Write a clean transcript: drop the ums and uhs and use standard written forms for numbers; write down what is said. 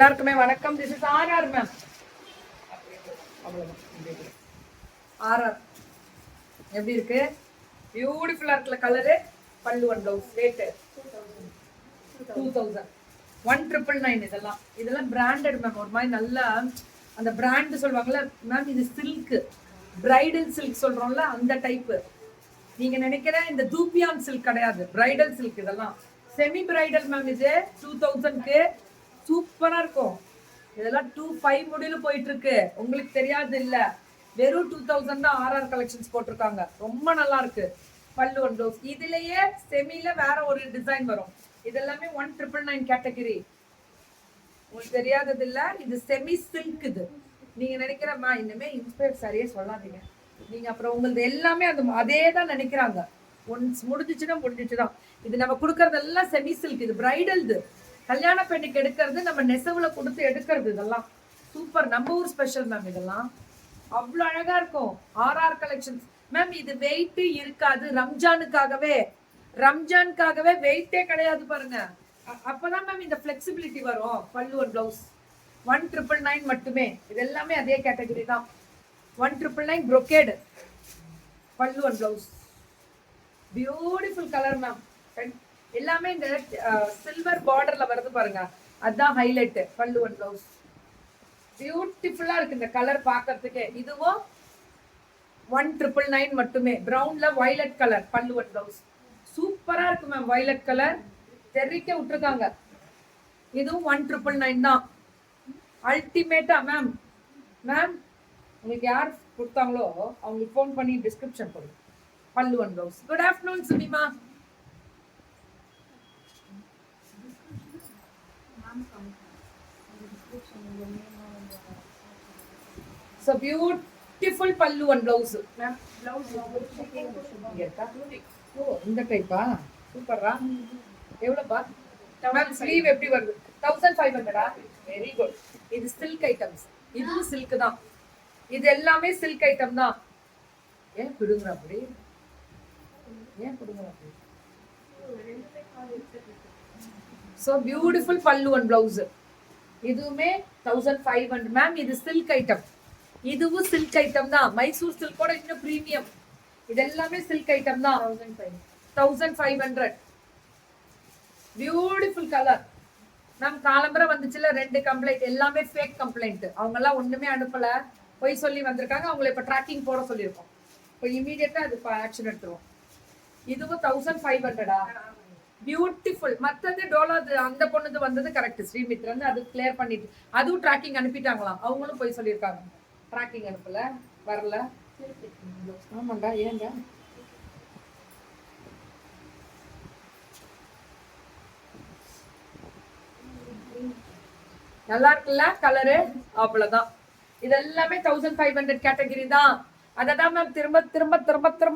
எல்லாருக்குமே வணக்கம். This is RR ma'am. RR எப்படி இருக்கு? பியூட்டிஃபுல்லா இருக்குல்ல கலரு. பல்லு ஒன் பிளவுஸ் ரேட்டு 2000 1999. இதெல்லாம் பிராண்டட் மேம். ஒரு மாதிரி நல்லா அந்த பிராண்ட் சொல்லுவாங்கல்ல மேம். இது சில்க், பிரைடல் சில்க் சொல்றோம்ல, அந்த டைப்பு. நீங்க நினைக்கிற இந்த தூபியான் சில்க் கிடையாது, பிரைடல் சில்க். இதெல்லாம் செமி பிரைடல் மேம். இது 2000க்கு சூப்பரா இருக்கும். இதெல்லாம் 25 முடியல போயிட்டு இருக்கு. உங்களுக்கு தெரியாது இல்ல, வெறும் 2000 தான் ஆர்ஆர் கலெக்ஷன்ஸ் போட்டிருக்காங்க. ரொம்ப நல்லா இருக்கு. பல்லு ஒன் ப்ளவுஸ். இதுலயே செமில வேற ஒரு டிசைன் வரும். இதெல்லாமே 1999 கேட்டகரி. உங்களுக்கு தெரியாதது இல்ல, இது செமி சில்க். இது நீங்க நினைக்கிறமா இனிமே இன்ஸ்பயர் சரியே சொல்லாதீங்க. நீங்க அப்புறம் உங்களுக்கு எல்லாமே அதே தான் நினைக்கிறாங்க. ஒன்ஸ் முடிஞ்சிச்சுன்னா முடிஞ்சிச்சுதான். இது நம்ம கொடுக்கறதெல்லாம் செமி சில்க். இது பிரைடல். கல்யாண பெண்ணுக்கு எடுக்கிறது, நம்ம நெசவுல கொடுத்து எடுக்கிறது. இதெல்லாம் சூப்பர், நம்ம ஊர் ஸ்பெஷல் மேம். இதெல்லாம் அவ்வளவு அழகா இருக்கும். RR collections ma'am. இது வெயிட் இருக்காது. ரம்ஜானுக்காகவே வெயிட்டே கிடையாது பாருங்க. அப்பதான் மேம் இந்த பிளெக்சிபிலிட்டி வரும். பல்லு ஒன் பிளவுஸ் 1999 மட்டுமே. இது எல்லாமே அதே கேட்டகரி தான். 1999 brocade பல்லு one blouse. Beautiful colour ma'am. எல்லாமே இந்த சில்வர் பார்டர்ல வருது பாருங்க, அதுதான் ஹைலைட். பல்லு ஒன் பிளவுஸ் பியூட்டிஃபுல்லா இருக்கு. இந்த கலர் பாக்கிறதுக்கே. இதுவும் 1999 மட்டுமே. பிரவுன்ல வயலட் கலர் பல்லு ஒன் பிளவுஸ். சூப்பரா இருக்கு மேம். வயலட் கலர் தெரிக்க விட்டுருக்காங்க. இதுவும் 1999 தான். அல்டிமேட்டா மேம். மேம் உங்களுக்கு யார் கொடுத்தாங்களோ அவங்களுக்கு ஃபோன் பண்ணி டிஸ்கிரிப்ஷன் போடுங்க. பல்லு one blouse. Good afternoon Sunima. So beautiful pallu and blouse. Ma'am, blouse oh, இந்த டைப்பா? சூப்பரா. எவ்வளவுப்பா? மேம் ஸ்லீவ் எப்படி வருது? 1500. Very good. இது சில்க் ஐட்டம்ஸ். இதுவும் சில்க் தான். இது எல்லாமே சில்க் ஐட்டம் தான். ஏன் பிடுங்குற அப்படி? So beautiful pallu and blouse. இதுவுமே 1500 மேம். இது சில்க் ஐட்டம். இதுவும் சில்க் ஐட்டம் தான். மைசூர் சில்கோட இன்னும் பிரீமியம். இது எல்லாமே சில்க் ஐட்டம் தான். 1500. Beautiful colour ma'am. காலம்பரை வந்துச்சுல 2 கம்ப்ளைண்ட். எல்லாமே ஃபேக் கம்ப்ளைண்ட். அவங்க எல்லாம் ஒண்ணுமே அனுப்பல, போய் சொல்லி வந்திருக்காங்க. அவங்களை இப்ப ட்ராக்கிங் போட சொல்லியிருக்கோம். இப்போ இமீடியட்டா அது ஆக்ஷன் எடுத்துருவோம். இதுவும் 1500. பியூட்டிஃபுல். மற்றது டோலா அந்த பொண்ணுது வந்தது கரெக்ட். ஸ்ரீமித்ரன் அது கிளியர் பண்ணிட்டு அதுவும் ட்ராக்கிங் அனுப்பிட்டாங்களாம். அவங்களும் போய் சொல்லியிருக்காங்க. ட்ராக்கிங் அனுப்பல, வரல. ஆமாண்டா. ஏங்க நல்லா இருக்குல்ல கலரு? அவ்வளவுதான். இது எல்லாமே 1500 கேட்டகரி தான். அததான் மேம் திரும்ப திரும்ப திரும்ப திரும்ப